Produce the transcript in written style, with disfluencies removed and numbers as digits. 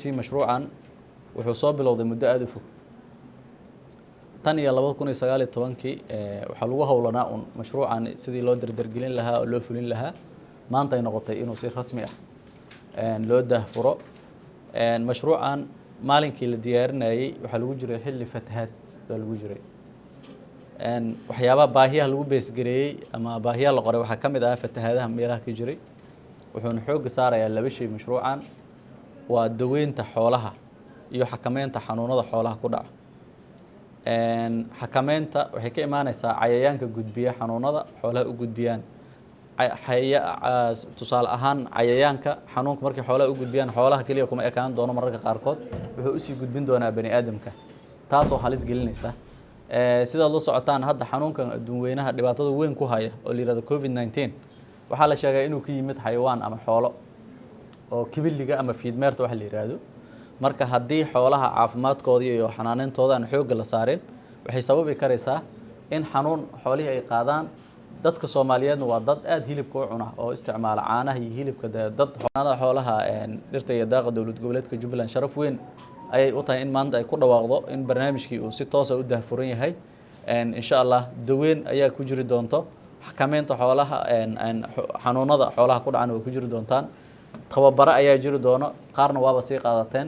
مشروعا wuxuu soo bilowday muddo aad u fog tan iyo 2019 waxa lagu howlanaa mashruucan sidii loo dardargelin lahaa oo loo fulin lahaa maanta ay noqotay inuu si rasmi ah loo daahfuro mashruucan maalinkii la diyaarinayay waxa lagu jiray xilli fatahaad oo lagu jiray waxyaabaha baahiyaha lagu beesgareeyay ama baahiyaha la qoray waxa kamid ah fatahaadaha meelaha ka jiray wuxuuna xoog saarayaa laba shay mashruucan waa daweynta xoolaha iyo xakameynta xanuunada xoolaha ku dhaca xakameynta waxay ka imaanaysaa cayayaanka gudbiya xanuunada xoolaha u gudbiyaan tusaale ahaan cayayaanka xanuunka markay xoolaha u gudbiyaan xoolaha kaliya kuma ekaan doono mararka qaarkood wuxuu u sii gudbin doonaa bani aadamka taasoo halis gelinaysa sidaad la socotaan hadda xanuunkan adduunweynaha dhibaatada weyn ku haya oo la yiraahdo COVID-19 waxaa la sheegay inuu ka yimid xayawaan ama xoolo oo kibiliga ama fiidmeerta waxa la yiraahdo marka haddii xoolaha caafimaadkooda iyo xanaaneyntooda aan xoog la saareen waxay sababi karaysaa in xanuun xoolihi ay qaadaan dadka Soomaaliyeedna waa dad aad hilibka u cuna oo isticmaala caanaha iyo hilibka dad xoolaha dhirta iyo daaqa dawlad goboleedka Jubbaland sharaf weyn ayay u tahay in maanta ay ku dhawaaqdo in barnaamijkii uu si toos ah u daahfuran yahay insha Allah daweyn ayaa ku jiri doonto xakameynta xoolaha xanuunada xoolaha ku dhacan oo ku jiri doontaan tababaro ayaa jiri doono qaarna waaba sii qaadateen